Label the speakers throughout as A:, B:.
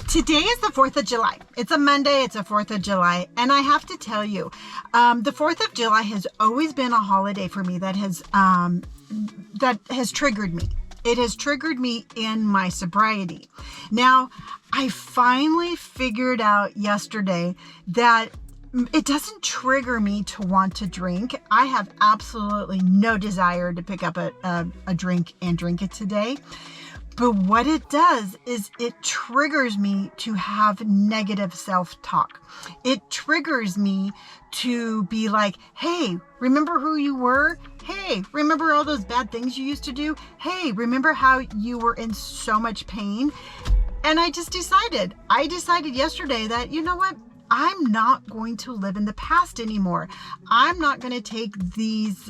A: Today is the 4th of July. It's a Monday. It's a 4th of July. And I have to tell you, the 4th of July has always been a holiday for me that has triggered me. It has triggered me in my sobriety. Now, I finally figured out yesterday that it doesn't trigger me to want to drink. I have absolutely no desire to pick up a drink and drink it today. But what it does is it triggers me to have negative self-talk. It triggers me to be like, hey, remember who you were? Hey, remember all those bad things you used to do? Hey, remember how you were in so much pain? And I decided yesterday that, you know what? I'm not going to live in the past anymore. I'm not going to take these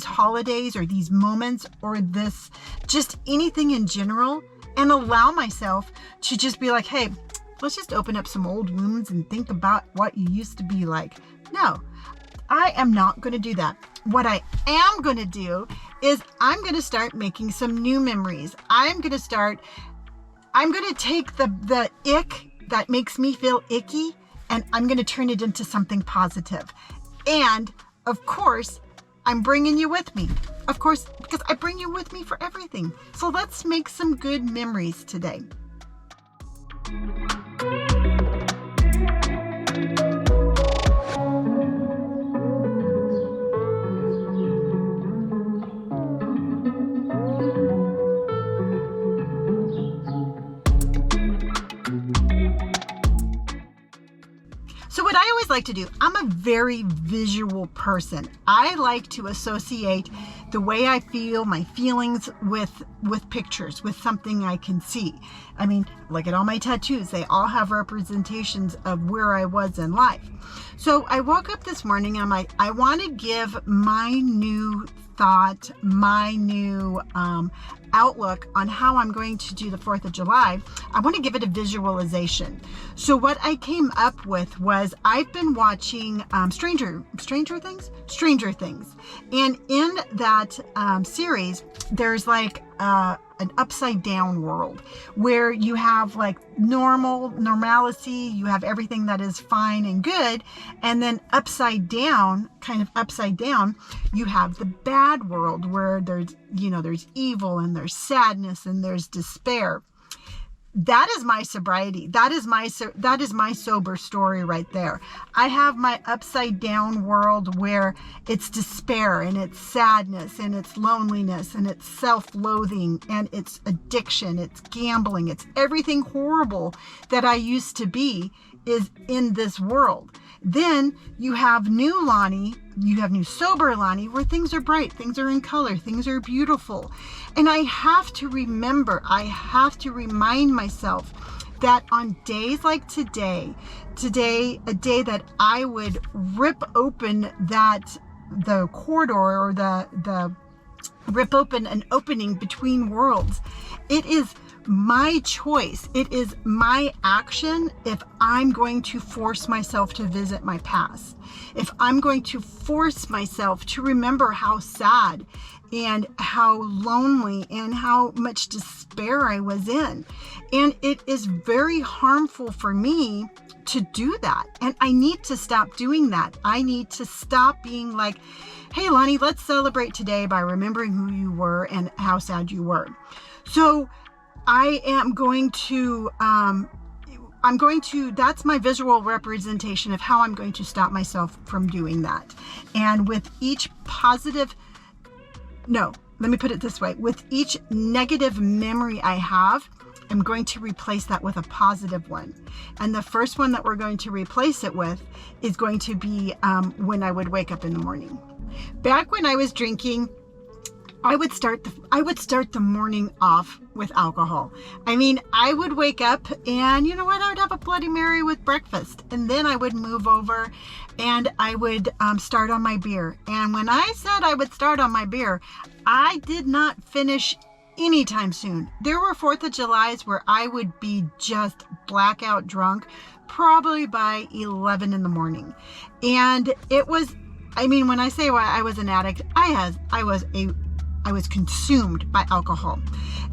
A: holidays or these moments or this, just anything in general, and allow myself to just be like, hey, let's just open up some old wounds and think about what you used to be like. No, I am not going to do that. What I am going to do is I'm going to start making some new memories. I'm going to take the ick that makes me feel icky, and I'm going to turn it into something positive. And of course, I'm bringing you with me. Of course, because I bring you with me for everything. So let's make some good memories today. So what I always like to do, I'm a very visual person. I like to associate the way I feel, my feelings with pictures, with something I can see. I mean, look at all my tattoos. They all have representations of where I was in life. So I woke up this morning and I'm like, I want to give my new thought, my new outlook on how I'm going to do the 4th of July. I want to give it a visualization. So what I came up with was I've been watching Stranger Things. And in that series, there's like an upside down world where you have like normalcy, you have everything that is fine and good, and then upside down, you have the bad world where there's evil and there's sadness and there's despair. That is my sobriety. That is my sober story right there. I have my upside down world where it's despair and it's sadness and it's loneliness and it's self-loathing and it's addiction, it's gambling, it's everything horrible that I used to be is in this world. Then you have new Lonnie, you have new sober Lonnie, where things are bright, things are in color, things are beautiful. And I have to remind myself that on days like today, a day that I would rip open the corridor or the rip open an opening between worlds. It is my choice. It is my action if I'm going to force myself to visit my past. If I'm going to force myself to remember how sad and how lonely and how much despair I was in. And it is very harmful for me to do that. And I need to stop doing that. I need to stop being like, hey, Lonnie, let's celebrate today by remembering who you were and how sad you were. So I am going to, that's my visual representation of how I'm going to stop myself from doing that. And with each let me put it this way. With each negative memory I have, I'm going to replace that with a positive one. And the first one that we're going to replace it with is going to be when I would wake up in the morning. Back when I was drinking, I would start the morning off with alcohol. I mean, I would wake up and you know what? I would have a Bloody Mary with breakfast. And then I would move over and I would start on my beer. And when I said I would start on my beer, I did not finish anytime soon. There were 4th of Julys where I would be just blackout drunk, probably by 11 in the morning. And it was, I mean, when I say I was an addict, I was consumed by alcohol.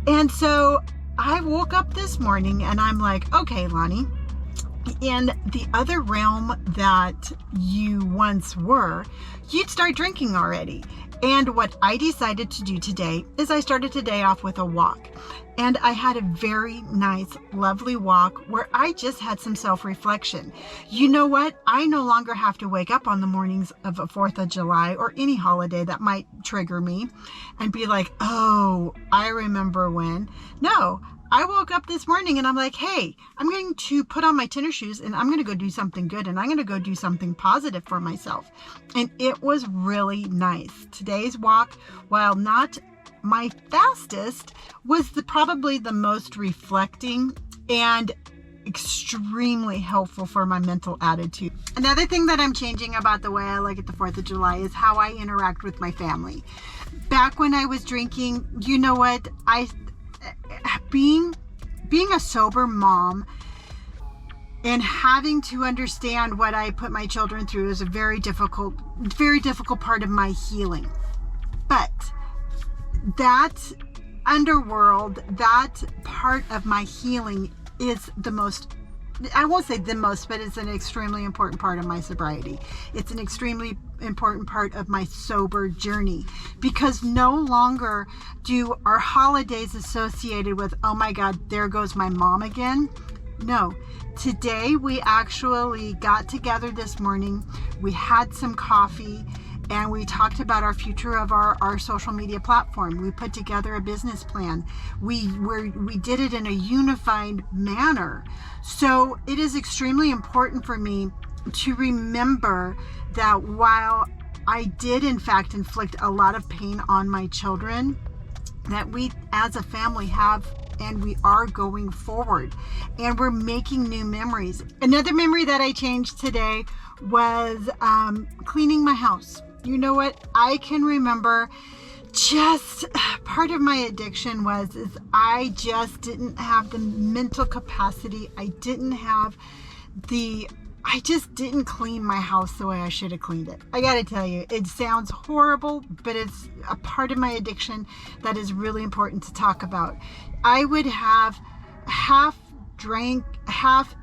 A: And so I woke up this morning and I'm like, okay, Lonnie, in the other realm that you once were, you'd start drinking already. And what I decided to do today is I started today off with a walk. And I had a very nice, lovely walk where I just had some self-reflection. You know what? I no longer have to wake up on the mornings of a 4th of July or any holiday that might trigger me and be like, oh, I remember when. No, I woke up this morning and I'm like, hey, I'm going to put on my tennis shoes and I'm going to go do something good and I'm going to go do something positive for myself. And it was really nice. Today's walk, while not my fastest, was probably the most reflecting and extremely helpful for my mental attitude. Another thing that I'm changing about the way I look at the 4th of July is how I interact with my family. Back when I was drinking, you know what? Being a sober mom and having to understand what I put my children through is a very difficult part of my healing. But that underworld, that part of my healing is the most, I won't say the most, but it's an extremely important part of my sobriety. It's an extremely important part of my sober journey, because no longer do our holidays associated with, oh my God, there goes my mom again. No, today we actually got together this morning. We had some coffee and we talked about our future of our social media platform. We put together a business plan. We did it in a unified manner. So it is extremely important for me to remember that while I did in fact inflict a lot of pain on my children, that we as a family have and we are going forward and we're making new memories. Another memory that I changed today was cleaning my house. You know what? I can remember just part of my addiction is I just didn't have the mental capacity. I just didn't clean my house the way I should have cleaned it. I gotta tell you, it sounds horrible, but it's a part of my addiction that is really important to talk about. I would have half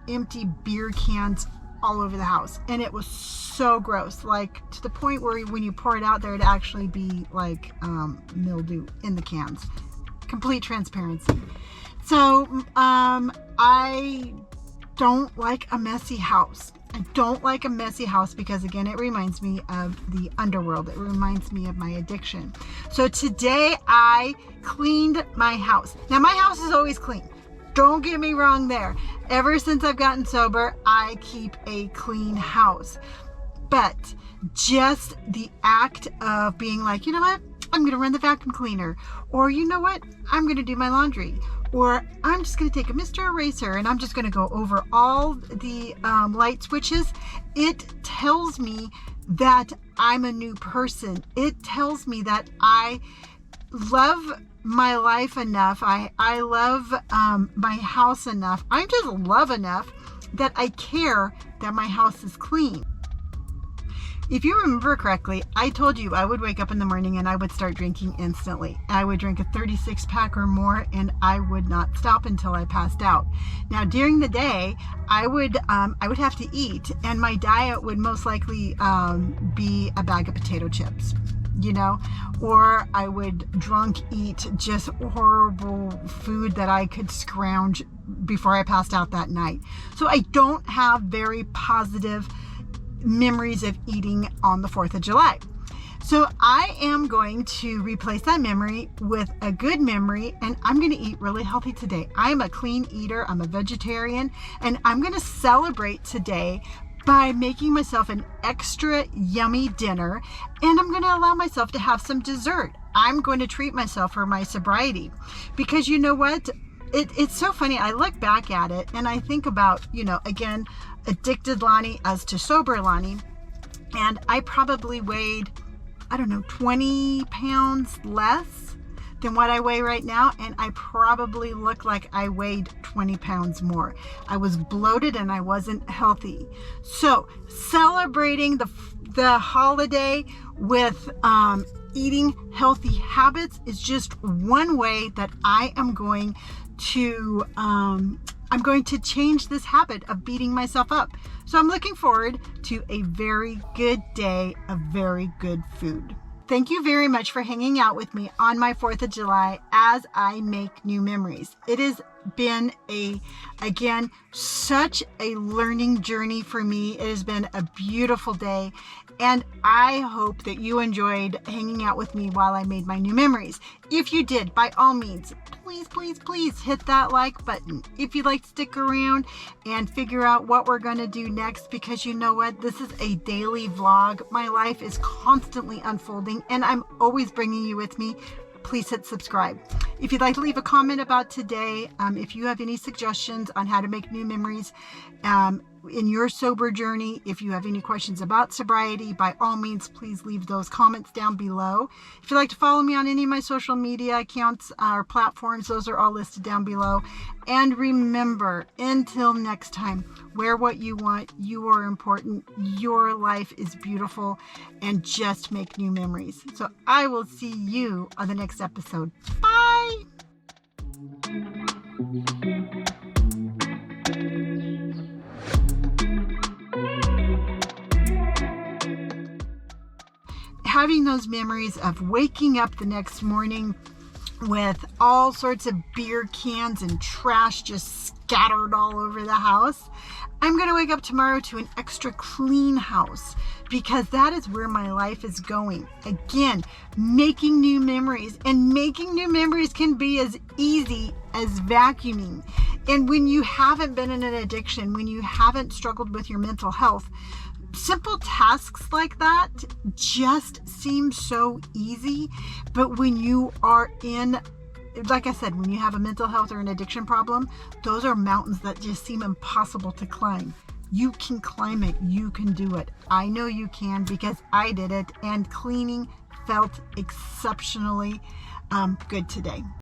A: empty beer cans all over the house, and it was so gross, like to the point where when you pour it out there, it'd actually be like mildew in the cans. Complete transparency. So I don't like a messy house. I don't like a messy house because, again, it reminds me of the underworld. It reminds me of my addiction. So today I cleaned my house. Now my house is always clean. Don't get me wrong there. Ever since I've gotten sober, I keep a clean house. But just the act of being like, you know what? I'm going to run the vacuum cleaner. Or you know what? I'm going to do my laundry. Or I'm just going to take a Mr. Eraser and I'm just going to go over all the light switches. It tells me that I'm a new person. It tells me that I love my life enough. I love my house enough. I just love enough that I care that my house is clean. If you remember correctly, I told you I would wake up in the morning and I would start drinking instantly. I would drink a 36 pack or more and I would not stop until I passed out. Now during the day, I would have to eat, and my diet would most likely be a bag of potato chips, you know, or I would drunk eat just horrible food that I could scrounge before I passed out that night. So I don't have very positive memories of eating on the 4th of July. So I am going to replace that memory with a good memory, and I'm going to eat really healthy today. I'm a clean eater. I'm a vegetarian, and I'm going to celebrate today by making myself an extra yummy dinner, and I'm going to allow myself to have some dessert. I'm going to treat myself for my sobriety, because you know what? It's so funny. I look back at it and I think about, you know, again, addicted Lonnie as to sober Lonnie, and I probably weighed, I don't know, 20 pounds less than what I weigh right now, and I probably look like I weighed 20 pounds more. I was bloated and I wasn't healthy. So celebrating the holiday with eating healthy habits is just one way that I am going I'm going to change this habit of beating myself up. So I'm looking forward to a very good day of very good food. Thank you very much for hanging out with me on my 4th of July as I make new memories. It has been again, such a learning journey for me. It has been a beautiful day, and I hope that you enjoyed hanging out with me while I made my new memories. If you did, by all means, please hit that like button. If you'd like to stick around and figure out what we're going to do next, because you know what? This is a daily vlog. My life is constantly unfolding, and I'm always bringing you with me. Please hit subscribe. If you'd like to leave a comment about today, if you have any suggestions on how to make new memories in your sober journey, if you have any questions about sobriety, by all means, please leave those comments down below. If you'd like to follow me on any of my social media accounts or platforms, those are all listed down below. And remember, until next time, wear what you want. You are important. Your life is beautiful, and just make new memories. So I will see you on the next episode. Bye. Having those memories of waking up the next morning with all sorts of beer cans and trash just scattered all over the house. I'm going to wake up tomorrow to an extra clean house, because that is where my life is going. Again, making new memories, and making new memories can be as easy as vacuuming. And when you haven't been in an addiction, when you haven't struggled with your mental health, simple tasks like that just seem so easy. But when you are in, like I said, when you have a mental health or an addiction problem, those are mountains that just seem impossible to climb. You can climb it. You can do it. I know you can, because I did it, and cleaning felt exceptionally good today.